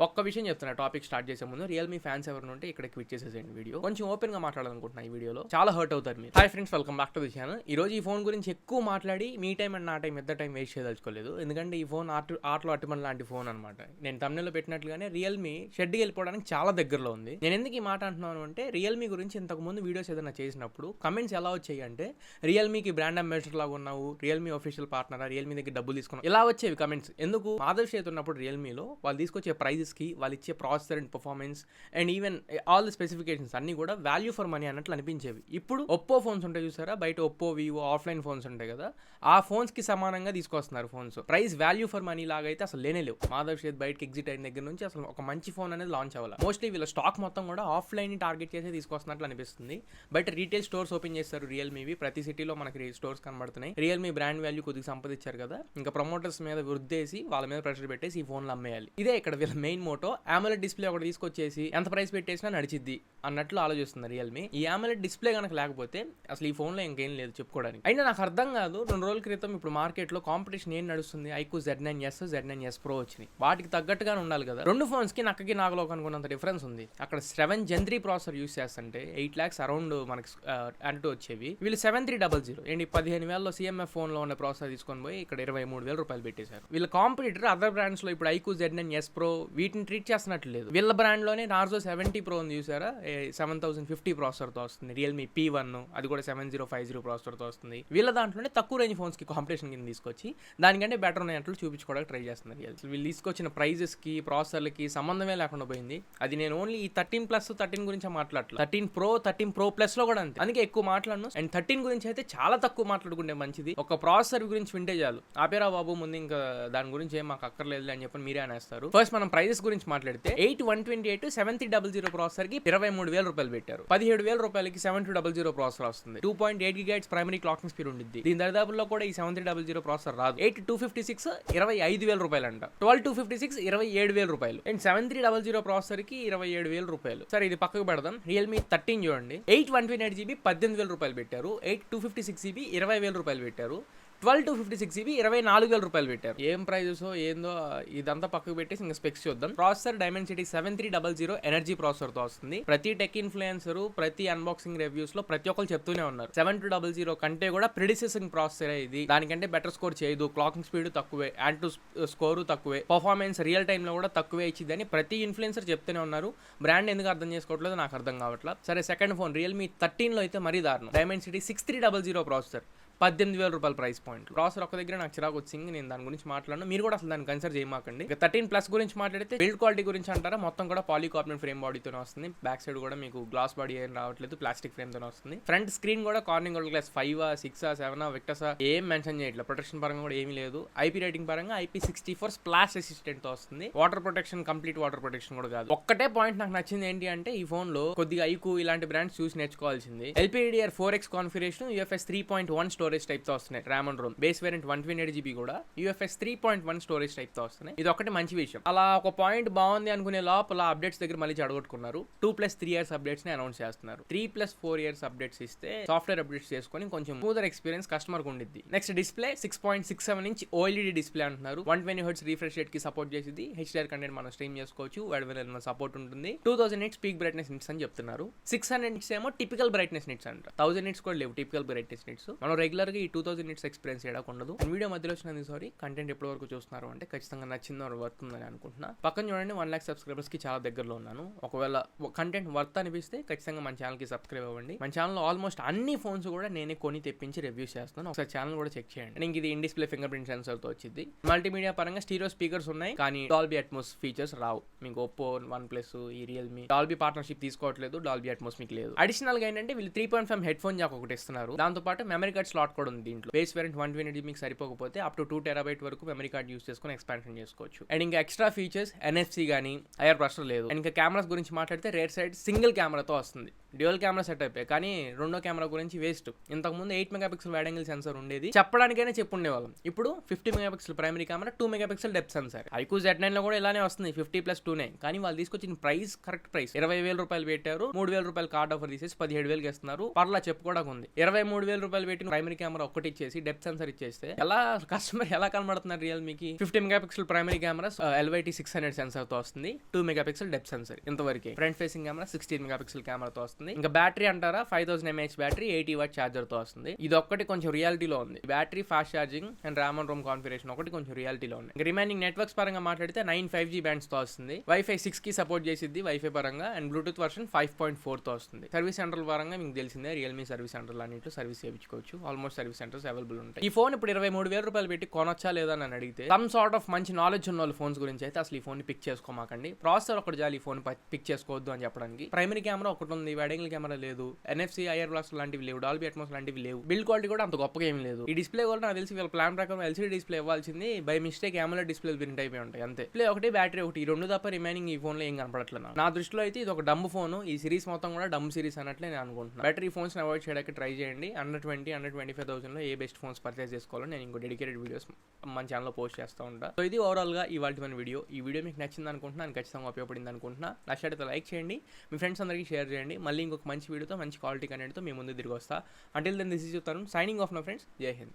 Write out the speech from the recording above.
ఒక్క విషయం చెప్తున్నా టాపిక్ స్టార్ట్ చేసే ముందు. రియల్మీ ఫ్యాన్స్ ఎవరైనా ఉంటే ఇక్కడ క్విట్ చేసేసేయండి వీడియో. కొంచెం ఓపెన్ గా మాట్లాడాలనుకుంటున్నా ఈ వీడియోలో, చాలా హర్ట్ అవుతారు మీరు. Hi friends, welcome back to the channel. ఈ రోజు ఈ ఫోన్ గురించి ఎక్కువ మాట్లాడి మీ టైం అండ్ నా టైం ఇద్దరు టైం వేస్ట్ చేయదలుచుకోలేదు. ఎందుకంటే ఈ ఫోన్ ఆటలో అట్టుమని లాంటి ఫోన్ అనమాట. నేను తమిళలో పెట్టినట్లుగానే రియల్మీ షెడ్కి వెళ్ళిపోవడానికి చాలా దగ్గరలో ఉంది. నేను ఎందుకు ఈ మాట అంటున్నాను అంటే, రియల్మీ గురించి ఇంతకు ముందు వీడియోస్ ఏదైనా చేసినప్పుడు కమెంట్స్ ఎలా వచ్చాయి అంటే, రియల్మీకి బ్రాండ్ అంబాసిడర్ లాగా ఉన్నావు, రియల్మీ ఆఫీషియల్ పార్ట్నరా, రియల్మీ దగ్గర డబ్బులు తీసుకున్నావు, ఇలా వచ్చేవి కమెంట్స్. ఎందుకు? మాధవ్ చేతి ఉన్నప్పుడు రియల్మీలో వాళ్ళు తీసుకొచ్చే ప్రైజెస్కి, వాళ్ళు ఇచ్చే processor and performance and even all the specifications అన్ని కూడా వాల్యూ ఫర్ మనీ అన్నట్లు అనిపించేవి. ఇప్పుడు ఒప్పో ఫోన్స్ ఉంటాయి చూసారా, బయట ఒప్పో, వివో ఆఫ్లైన్ ఫోన్స్ ఉంటాయి కదా, ఆ ఫోన్స్ కి సమానంగా తీసుకొస్తున్నారు phones. Price value for money లాగా అయితే అసలు లేవు. మాధవ్ షేత్ బయటకి ఎగ్జిట్ అయిన దగ్గర నుంచి అసలు ఒక మంచి ఫోన్ అనేది లాంచ్ అవ్వాలి. మోస్ట్లీ వీళ్ళ స్టాక్ మొత్తం కూడా ఆఫ్లైన్ ని టార్గెట్ చేసి తీసుకొస్తున్నట్లు అనిపిస్తుంది. బయట రీటైల్ స్టోర్స్ ఓపెన్ చేస్తారు రియల్మీవి, ప్రతి సిటీలో మనకి స్టోర్స్ కనబడుతున్నాయి. రియల్మీ బ్రాండ్ వాల్యూ కొద్దిగా సంపాదించారు కదా, ఇంకా ప్రమోటర్స్ మీద వృద్ధేసి వాళ్ళ మీద ప్రెషర్ పెట్టేసి ఈ ఫోన్లు అమ్మేయాలి. ఇదే ఇక్కడ వీళ్ళ మెయిన్ మోటో. AMOLED డిస్ప్లే ఒకటి తీసుకొచ్చేసి ఎంత ప్రైస్ పెట్టేసినా నడిచిద్ది అన్నట్లు ఆలోచిస్తున్నారు రియల్మీ. ఈ AMOLED డిస్ప్లే కనుక లేకపోతే అసలు ఈ ఫోన్లో ఇంకేం లేదు చెప్పుకోవడానికి. అయినా నాకు అర్థం కాదు, 2 రోజుల క్రితం ఇప్పుడు మార్కెట్లో కాంపిటీషన్ ఏం నడుస్తుంది, iQOO Z9s, Z9s Pro వచ్చినాయి. వాటికి తగ్గట్టుగానే ఉండాలి కదా. రెండు ఫోన్స్ కి నక్కకి నాగలోకి అనుకున్నంత డిఫరెన్స్ ఉంది. అక్కడ 7 Gen 3 ప్రాసెసర్ యూస్ చేస్తుంటే 8 lakhs అరౌండ్ మనకి అంటూ వచ్చేవి. వీళ్ళు 7300 ఏంటి 15,000లో CMF ఫోన్ లో ఉన్న ప్రాసెసర్ తీసుకొని పోయి ఇక్కడ 23,000 రూపాయలు పెట్టేశారు. వీళ్ళ కాంపిటీటర్ అదర్ బ్రాండ్స్ లో ఇప్పుడు iQOO Z9s Pro వీటిని ట్రీట్ చేస్తున్నట్లు లేదు. వీళ్ళ బ్రాండ్ లోనే నార్జో 70 Pro ఉంది చూసారా, 7050 ప్రాసెసర్ తో వస్తుంది. రియల్మీ P1 అది కూడా 7050 ప్రాసెసర్ తో వస్తుంది. వీళ్ళ దాంట్లోనే తక్కువ రేంజ్ ఫోన్స్ కి కాంపిటీషన్ కింద తీసుకొచ్చి దానికంటే బెటర్ ఉన్నట్లు చూపించుకోవడానికి ట్రై చేస్తున్నారు. వీళ్ళు తీసుకొచ్చిన ప్రైజెస్ కి ప్రాసెసర్లకి సంబంధమే లేకుండా పోయింది. అది నేను ఓన్లీ ఈ 13 గురించి మాట్లాడలేదు, 13 Pro 13 Pro Plus లో కూడా అంతే. అందుకే ఎక్కువ మాట్లాడను. అండ్ 13 గురించి అయితే చాలా తక్కువ మాట్లాడుకుంటే మంచిది. ఒక ప్రాసెసర్ గురించి వింటే చాలు, ఆపేరా బాబు ముందు ఇంకా దాని గురించి ఏం మాకు అక్కర్లేదు అని చెప్పి మీరే అనేస్తారు. ఫస్ట్ మనం ప్రైజెస్ గురించి మాట్లాడితే 8128 7300 ప్రాసెసర్ కి 23,000 రూపాయలు పెట్టారు. 17,000 రూపాయలకి 7200 ప్రాసెసర్ వస్తుంది. 2.8 GHz ప్రైమరీ క్లాకింగ్ స్పీడ్ ఉంటుంది. దీని దరిదాపుల్లో కూడా ఈ 7300 ప్రాసెసర్ రాదు. 8256 25,000 రూపాయలు అంట. 12256 27,000 రూపాయలు. అండ్ 7300 ప్రాసెసర్ కి 27,000 రూపాయలు. సరే ఇది పక్కకు పెడదాం. రియల్మీ 13 చూడండి, 8/128GB 18,000 రూపాయలు పెట్టారు. 8256GB 20,000 రూపాయలు పెట్టారు. 12/256GB 24,000 రూపాయలు పెట్టారు. ఏం ప్రైజెస్ ఏందో ఇదంతా పక్కకు పెట్టేసి ఇంకా స్పెక్స్ చూద్దాం. ప్రాసెసర్ Dimensity 7300 ఎనర్జీ ప్రాసెసర్ తో వస్తుంది. ప్రతి టెక్ ఇన్ఫ్లుయెన్సర్, ప్రతి అన్బాక్సింగ్ రివ్యూస్ లో ప్రతి ఒక్కరు చెప్తూనే ఉన్నారు 7200 కంటే కూడా ప్రిడిసెసింగ్ ప్రాసెసర్ ఇది, దానికంటే బెటర్ స్కోర్ చేయదు, క్లాకింగ్ స్పీడ్ తక్కువే, యాడ్ టు స్కోర్ తక్కువే, పర్ఫార్మెన్స్ రియల్ టైమ్ లో కూడా తక్కువే ఇచ్చిందని ప్రతి ఇన్ఫ్లుయెన్సర్ చెప్తూనే ఉన్నారు. బ్రాండ్ ఎందుకు అర్థం చేసుకోవట్లేదు నాకు అర్థం కావట్లేదు. సరే సెకండ్ ఫోన్ రియల్మీ 13 లో అయితే మరీ దారుణం. Dimensity 6300 ప్రాసెసర్, 18,000 రూపాయల ప్రైస్ పాయింట్. ప్రాసెసర్ ఒక దగ్గర నాకు చిరాకు వచ్చింది, నేను దాని గురించి మాట్లాడను, మీరు కూడా అసలు దాన్ని కన్సిడర్ చేయమాకండి. 13 Plus గురించి మాట్లాడితే బిల్డ్ క్వాలిటీ గురించి అంటారా, మొత్తం కూడా పాలీకార్బోనేట్ ఫ్రేమ్ బాడీతోనే వస్తుంది. బ్యాక్ సైడ్ కూడా మీకు గ్లాస్ బాడీ ఏం రావట్లేదు, ప్లాస్టిక్ ఫ్రేమ్ తోనే వస్తుంది. ఫ్రంట్ స్క్రీన్ కూడా కార్నింగ్ గోల్డ్ గ్లాస్ 5, 6, 7 విక్టసా ఏం మెన్షన్ చేయట్లేదు. ప్రొటెక్షన్ పరంగా కూడా ఏమీ లేదు. IP రేటింగ్ పరంగా IP64 స్ప్లాష్ రెసిస్టెంట్ తో వస్తుంది. Water protection complete water protection కూడా కాదు. ఒక్కటే పాయింట్ నాకు నచ్చింది ఏంటి అంటే, ఈ ఫోన్ లో కొద్దిగా iQOO ఇలాంటి బ్రాండ్స్ చూసి నేర్చుకోవాల్సింది. LPDDR4X configuration, UFS 3.1 storage type తో వస్తున్నాయి. RAM and ROM base variant 128GB కూడా UFS 3.1 స్టోరేజ్ టైప్ తో వస్తున్నాయి. ఇది ఒకటి మంచి విషయం. అలా ఒక పాయింట్ బాగుంది అనుకునే లోపల అప్డేట్స్ దగ్గర మళ్ళీ చెడగొట్టుకున్నారు. 2+3 years అప్డేట్స్ ని అనౌన్స్ చేస్తున్నారు. 3+4 years అప్డేట్స్ ఇస్తే సాఫ్ట్వేర్ అప్డేట్స్ చేసుకొని కొంచెం స్మూదర్ ఎక్స్పీరియన్స్ కస్టమర్ కు ఉండిద్ది. Next display 6.67 inch OLED display అంటున్నారు. 120Hz రిఫ్రెష్ రేట్ కి సపోర్ట్ చేసింది. HDR కంటెంట్ మనం స్ట్రీమ్ చేసుకోవచ్చు. వైడ్ సపోర్ట్ ఉంటుంది. 2000 nits పీక్ బ్రైట్నెస్ నిట్స్ అని చెప్తున్నారు. 600 nits ఏమో టిపికల్ బ్రైట్నెస్ నిట్స్ అంట. 1000 nits కూడా లేవు టిపికల్ బ్రైట్నెస్ నిట్స్. మనం రెగ్యులర్ గా ఈ 2000 nits ఎక్స్పీరియన్స్ చేయకుండా. వీడియో మధ్యలో వచ్చినందుకు సారీ. కంటెంట్ ఎప్పటి వరకు చూస్తున్నారు అంటే ఖచ్చితంగా నచ్చిందో వర్త్ ఉందని అనుకుంటున్నా. పక్కన చూడండి 1 lakh సబ్స్క్రైబర్స్ కి చాలా దగ్గరలో ఉన్నాను. ఒకవేళ కంటెంట్ వర్త్ అనిపిస్తే ఖచ్చితంగా మన ఛానల్ కి సబ్స్క్రైబ్ అవ్వండి. మన ఛానల్ ఆల్మోస్ట్ అన్ని ఫోన్స్ కూడా నేనే కొని తెప్పించి రివ్యూస్ చేస్తాను. ఒకసారి ఛానల్ కూడా చెక్ చేయండి. ఇంక ఇది in display finger print sensor తో వచ్చింది. మల్టీమీడియా పరంగా స్టీరియో స్పీకర్స్ ఉన్నాయి, కానీ డాల్బీ అట్మోస్ ఫీచర్స్ రావు. మీకు ఒప్పో, OnePlus, ఈ రియల్మీ డాల్బీ పార్ట్నర్షిప్ తీసుకోవట్లేదు. డాల్బీ అట్మోస్ మీకు లేదు. అడిషనల్ గా ఏంటంటే వీళ్ళు 3.5 హెడ్ ఫోన్ జాక్ ఒకటి ఇస్తున్నారు. దాంతో పాటు మెమరీ కార్డ్ స్లాట్ కూడా ఉంది దీంట్లో. బేస్ వేరియంట్ 120GB మీకు సరిపోకపోతే అప్ టు 2 TB వరకు మెమరీ కార్డ్ యూస్ చేసుకుని ఎక్స్పాన్షన్ చేసుకోవచ్చు. అండ్ ఇంకా ఎక్స్ట్రా ఫీచర్స్ NFC గానీ ఐఆర్ బ్రషర్ లేదు. అండ్ ఇంకా కెమెరాస్ గురించి మాట్లాడితే రేర్ సైడ్ సింగిల్ కెమెరాతో వస్తుంది. డ్యూయల్ కెమెరా సెటప్, కానీ రెండో కెమెరా గురించి వేస్ట్. ఇంతకుముందు 8 మెగాపిక్సెల్ వైడ్ యాంగిల్ సెన్సార్ ఉండేది, చెప్పడానికైనా చెప్పుండేవాళ్ళం. ఇప్పుడు 50 megapixel primary camera, 2 megapixel depth censor. iQOO Z9 లో కూడా ఇలానే వస్తుంది, 50+2నే. కానీ వాళ్ళు తీసుకొచ్చిన ప్రైస్ కరెక్ట్ ప్రైస్ 20,000 రూపాయలు పెట్టారు. 3,000 రూపాయలు కార్డ్ ఆఫర్ తీసేసి 17,000కి ఇస్తున్నారు. పర్లా చెప్పుకోవడానికి ఉంది. 23,000 రూపాయలు పెట్టి ప్రైమరీ కెమెరా ఒకటి ఇచ్చేసి డెప్త్ సెన్సార్ ఇచ్చేస్తే ఎలా కస్టమర్ ఎలా కనబడుతున్నారు రియల్మీకి? 50 megapixel primary camera LYT 600 sensor తో వస్తుంది, 2 మెగాపిక్సెల్ డెప్త్ సెన్సార్. ఇంతవరకు ఫ్రంట్ ఫేసింగ్ కెమెరా 16 మెగాపిక్సెల్ కెమెరాతో వస్తుంది. ఇంకా బ్యాటరీ అంటారా, 5000 mAh బ్యాటరీ 80 వాట్ ఛార్జర్ తో వస్తుంది. ఇది ఒక్కటి కొంచెం రియాలిటీలో ఉంది. Battery, fast charging and RAM and Rome configuration ఒకటి కొంచెం రియాలిటీలో ఉంది. ఇంకా రిమైనింగ్ నెట్వర్క్స్ పరంగా మాట్లాడితే 9 5G బ్యాండ్స్ తో వస్తుంది. వైఫై 6 కి సపోర్ట్ చేసిద్ది వైఫై పరంగా, అండ్ బ్లూటూత్ వర్షన్ 5.4 తో వస్తుంది. సర్వీస్ సెంటర్ పరంగా మీకు తెలిసిందే, రియల్మీ సర్వీస్ సెంటర్ అన్నింటిలో సర్వీస్ చేయించుకోవచ్చు. ఆల్మోస్ట్ సర్వీస్ సెంటర్స్ అవైలబుల్ ఉంటాయి. ఈ ఫోన్ ఇప్పుడు 23,000 రూపాయలు పెట్టి కొనొచ్చా లేదా అని అడిగితే, సమ్ సార్ట్ ఆఫ్ మంచి నాలెడ్జ్ ఉన్న వాళ్ళ ఫోన్స్ గురించి అయితే అసలు ఈ ఫోన్ పిక్ చేసుకోమాకండి. ప్రాసెసర్ ఒకటి చాలు ఈ ఫోన్ పిక్ చేసుకోవద్దు అని చెప్పడానికి. ప్రైమరీ కెమెరా ఒకటి ఉంది, వైడ్ యాంగిల్ కెమెరా లేదు, NFC IR బ్లాక్స్ లాంటివి లేవు, డాల్బీ అట్మాస్ లాంటివి లేవు, బిల్డ్ క్వాలిటీ కూడా అంత గొప్పగా ఏం లేదు. ఈ డిస్ప్లే కూడా నాకు తెలిసి వీళ్ళ ప్లాన్ ప్రకారం LCD డిస్ప్లే ఇవ్వాల్సింది, by mistake AMOLED display print అయిపోయి ఉంటాయి అంతే. డిస్ప్లే ఒకటి, బ్యాటరీ ఒకటి, ఈ రెండు తప్ప రిమైనింగ్ ఈ ఫోన్ లో ఏం కనపడట్లేదు. నా దృష్టిలో అయితే ఇది ఒక డంబ్ ఫోన్. ఈ సిరీస్ మొత్తం కూడా డంబ్ సిరీస్ అన్నట్లే నేను అనుకుంటున్నాను. బ్యాటరీ ఫోన్స్ అవాయిడ్ చేయడానికి ట్రై చేయండి. అండర్ 25,000 లో ఏ బెస్ట్ ఫోన్స్ పర్చేస్ చేసుకోవాలో నేను ఇంకో డెడికేటెడ్ వీడియోస్ మన ఛానల్లో పోస్ట్ చేస్తూ ఉంటాను. సో ఇది ఓవరాల్ గా ఇవాళ వీడియో. ఈ వీడియో మీకు నచ్చింది అనుకుంటున్నాను, ఖచ్చితంగా ఉపయోగపడింది అనుకుంటున్నా. నచ్చితే లైక్ చేయండి, మీ ఫ్రెండ్స్ అందరికీ షేర్ చేయండి. మళ్ళీ ఇంకొక మంచి వీడియోతో, మంచి క్వాలిటీ కంటెంట్తో మీ ముందు తిరిగి వస్తా. Until then this is your Tarun signing off my friends. Jai Hind.